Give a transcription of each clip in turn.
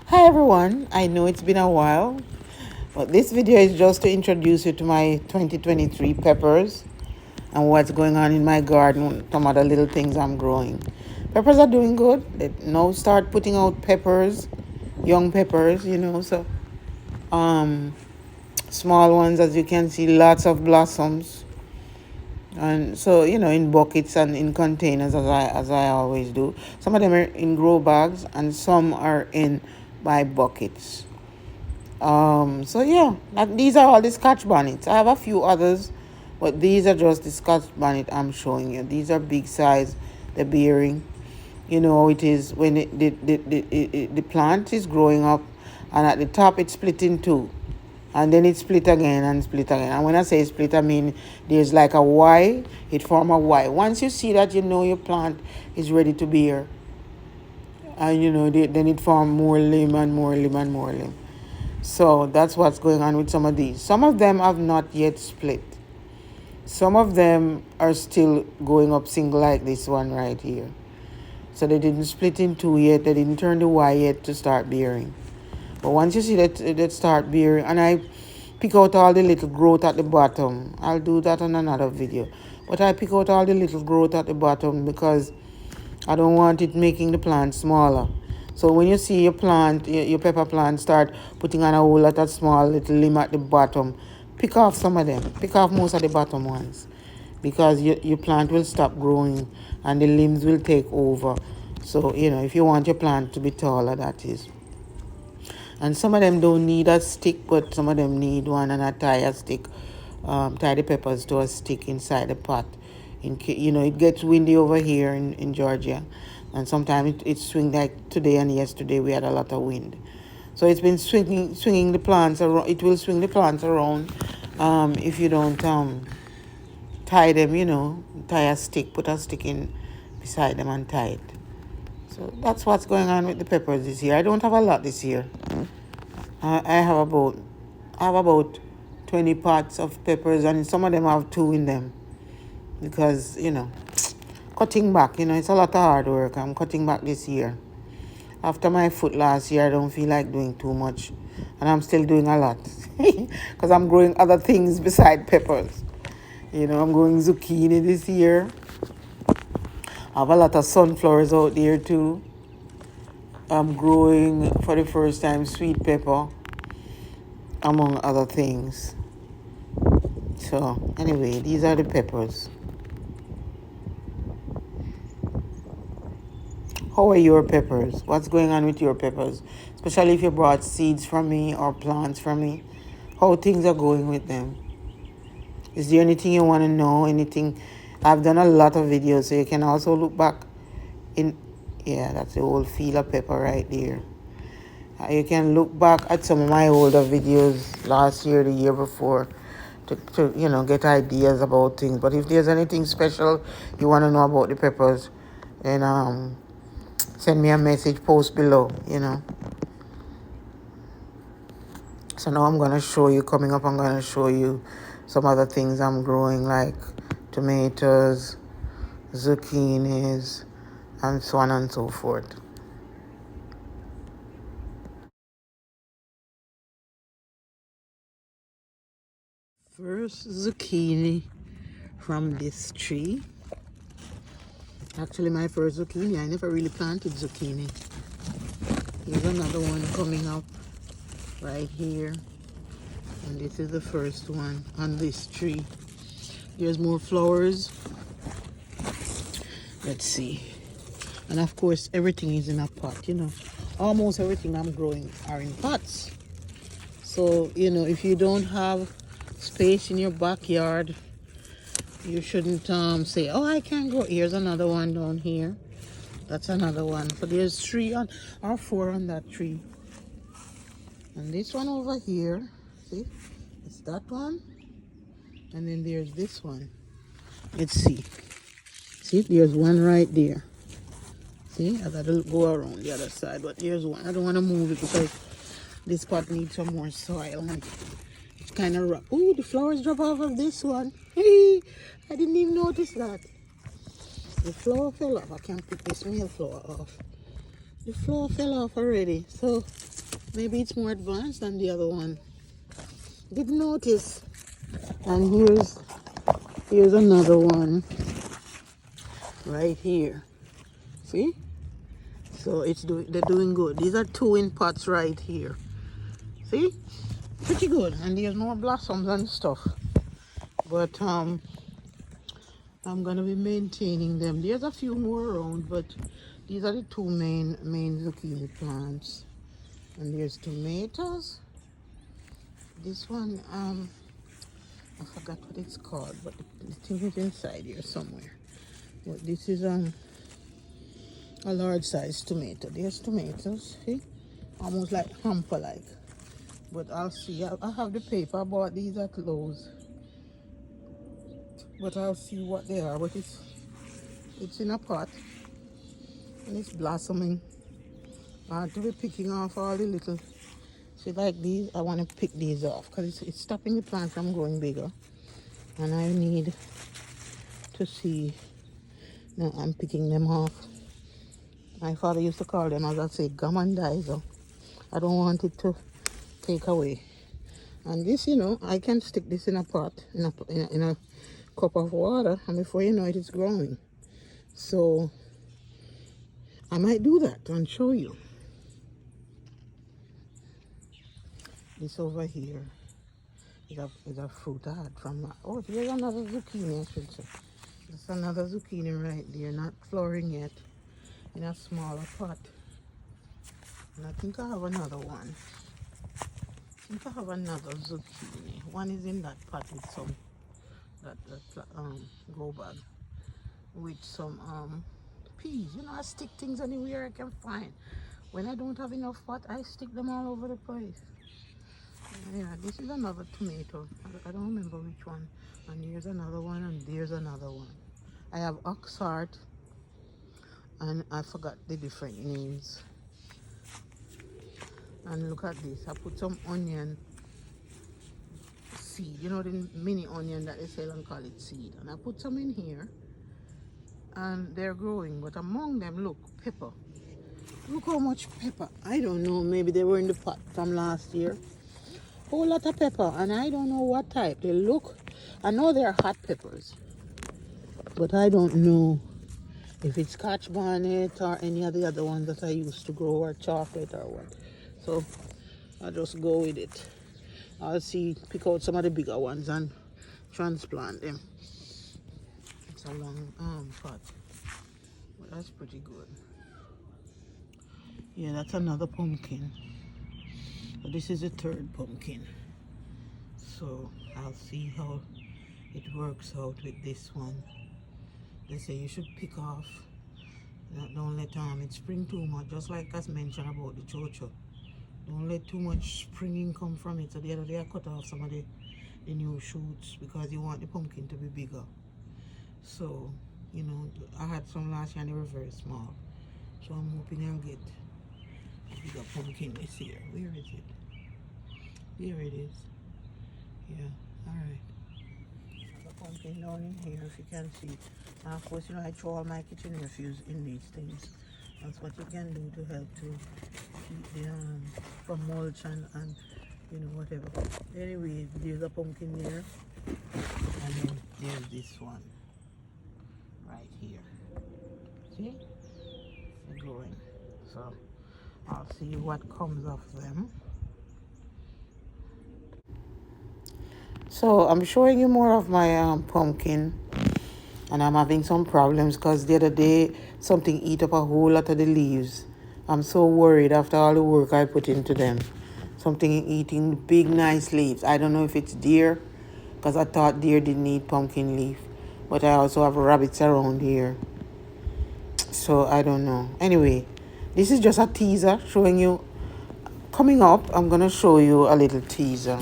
Hi everyone, I know it's been a while, but this video is just to introduce you to my 2023 peppers and what's going on in my garden, some other little things I'm growing. Peppers are doing good. They now start putting out peppers, young peppers, so small ones, as you can see, lots of blossoms. And so, in buckets and in containers, as I always do. Some of them are in grow bags and some are in my buckets. So yeah, these are all the Scotch bonnets. I have a few others, but these are just the Scotch bonnet I'm showing you. These are big size, the bearing. You know how it is when the plant is growing up, and at the top it's split in two, and then it split again and split again. And when I say split, I mean there's like a Y. It form a Y. Once you see that, you know your plant is ready to bear, and then it form more limb and more limb and more limb. So that's what's going on with some of these. Some of them have not yet split. Some of them are still going up single like this one right here. So they didn't split in two yet. They didn't turn the Y yet to start bearing. But once you see that start bearing, and I pick out all the little growth at the bottom. I'll do that on another video. But I pick out all the little growth at the bottom because I don't want it making the plant smaller. So when you see your plant, your pepper plant start putting on a whole lot of small little limb at the bottom, pick off some of them. Pick off most of the bottom ones, because your plant will stop growing and the limbs will take over. So, if you want your plant to be taller, that is. And some of them don't need a stick, but some of them need one, and I tie a stick, tie the peppers to a stick inside the pot. It gets windy over here in Georgia, and sometimes it swings like today and yesterday we had a lot of wind. So it's been swinging the plants around. It will swing the plants around if you don't tie them, tie a stick, put a stick in beside them and tie it. So that's what's going on with the peppers this year. I don't have a lot this year. I have about 20 pots of peppers, and some of them have two in them because, cutting back, it's a lot of hard work. I'm cutting back this year. After my foot last year, I don't feel like doing too much, and I'm still doing a lot because I'm growing other things beside peppers. I'm growing zucchini this year. I have a lot of sunflowers out there too. I'm growing for the first time sweet pepper, among other things. So anyway, these are the peppers. How are your peppers? What's going on with your peppers? Especially if you brought seeds from me or plants from me. How things are going with them? Is there anything you want to know? Anything? I've done a lot of videos, so you can also look back yeah, that's the whole field of pepper right there. You can look back at some of my older videos last year, the year before, to get ideas about things. But if there's anything special you want to know about the peppers, then send me a message, post below, So now I'm going to show you, coming up, I'm going to show you some other things I'm growing, like tomatoes, zucchinis, and so on and so forth. First zucchini from this tree. Actually, my first zucchini. I never really planted zucchini. Here's another one coming up right here. And this is the first one on this tree. There's more flowers. Let's see. And of course, everything is in a pot, Almost everything I'm growing are in pots. So, if you don't have space in your backyard, you shouldn't say, oh, I can't grow. Here's another one down here. That's another one. So there's 3 or 4 on that tree. And this one over here, see, it's that one. And then there's this one. Let's see. See, there's one right there. See, I gotta go around the other side, but there's one. I don't want to move it because this pot needs some more soil. And it's kind of rough. Oh, the flowers drop off of this one. Hey, I didn't even notice that. The flower fell off. I can't pick this male flower off. The flower fell off already. So Maybe it's more advanced than the other one. Didn't notice. And here's another one right here. See? So they're doing good. These are 2 in pots right here. See? Pretty good. And there's more blossoms and stuff. But I'm gonna be maintaining them. There's a few more around, but these are the 2 main zucchini plants. And there's tomatoes. This one, I forgot what it's called, but the thing is inside here somewhere. But this is a large size tomato. There's tomatoes, see? Almost like hamper like. But I'll see. I have the paper. I bought these at Lowe's. But I'll see what they are. But it's in a pot and it's blossoming. I have to be picking off all the little. See, like these, I want to pick these off because it's stopping the plant from growing bigger. And I need to see. Now I'm picking them off. My father used to call them, as I say, gamandizer. I don't want it to take away. And this, I can stick this in a pot, in a cup of water, and before you know it, it's growing. So I might do that and show you. This over here is a fruit I had from. Oh, here's another zucchini, I should say. There's another zucchini right there, not flowering yet, in a smaller pot. And I think I have another one. I think I have another zucchini. One is in that pot with some grow bag with some peas. I stick things anywhere I can find. When I don't have enough pot, I stick them all over the place. Yeah, this is another tomato. I don't remember which one. And here's another one, and there's another one. I have oxheart, and I forgot the different names. And look at this. I put some onion seed. The mini onion that they sell and call it seed. And I put some in here. And they're growing. But among them, look, pepper. Look how much pepper. I don't know. Maybe they were in the pot from last year. Whole lot of pepper. And I don't know what type. They look. I know they're hot peppers. But I don't know if it's Scotch Bonnet or any of the other ones that I used to grow, or chocolate or what. So I'll just go with it. I'll pick out some of the bigger ones and transplant them. It's a long pot, but that's pretty good. Yeah, that's another pumpkin. But this is the 3rd pumpkin. So I'll see how it works out with this one. They say you should pick off. Don't let it spring too much, just like I mentioned about the chocho. Don't let too much springing come from it. So the other day I cut off some of the new shoots because you want the pumpkin to be bigger. So, I had some last year and they were very small. So I'm hoping I'll get a bigger pumpkin this year. Where is it? Here it is. Yeah, alright. A pumpkin down in here, if you can see. And of course, I throw all my kitchen refuse in these things. That's what you can do to help to keep the from mulch and whatever. Anyway, there's a pumpkin there, and then there's this one right here. See, they're growing. So I'll see what comes of them. So I'm showing you more of my pumpkin, and I'm having some problems because the other day something ate up a whole lot of the leaves. I'm so worried after all the work I put into them. Something eating big nice leaves. I don't know if it's deer, because I thought deer didn't eat pumpkin leaf, but I also have rabbits around here, so I don't know. Anyway, this is just a teaser showing you. Coming up, I'm gonna show you a little teaser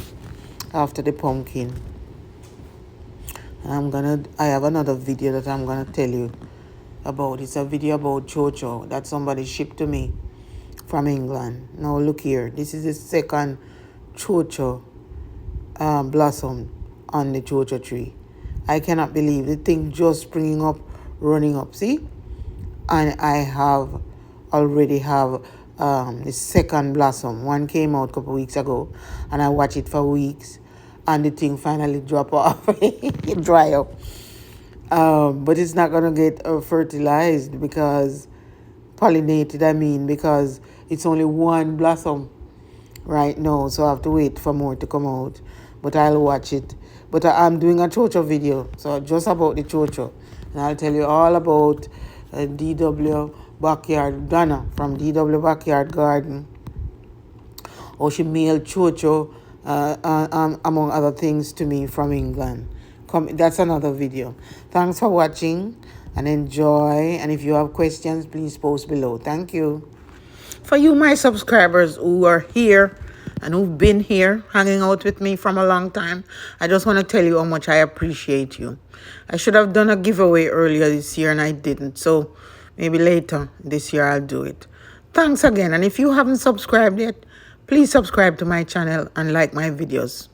after the pumpkin. I have another video that I'm gonna tell you about. It's a video about chocho that somebody shipped to me from England. Now look here, this is the 2nd chocho blossom on the chocho tree. I cannot believe the thing just springing up, running up. See, and I already have the second blossom. One came out a couple weeks ago, and I watched it for weeks, and the thing finally drop off, it dry up. But it's not gonna get fertilized because pollinated. I mean, because it's only one blossom right now, so I have to wait for more to come out. But I'll watch it. But I'm doing a chocho video, so just about the chocho, and I'll tell you all about DW Backyard Donna from DW Backyard Garden. Or she mailed chocho, among other things, to me from England. That's another video. Thanks for watching and enjoy. And if you have questions, please post below. Thank you. For you, my subscribers who are here and who've been here hanging out with me from a long time, I just want to tell you how much I appreciate you. I should have done a giveaway earlier this year and I didn't. So maybe later this year I'll do it. Thanks again. And if you haven't subscribed yet, please subscribe to my channel and like my videos.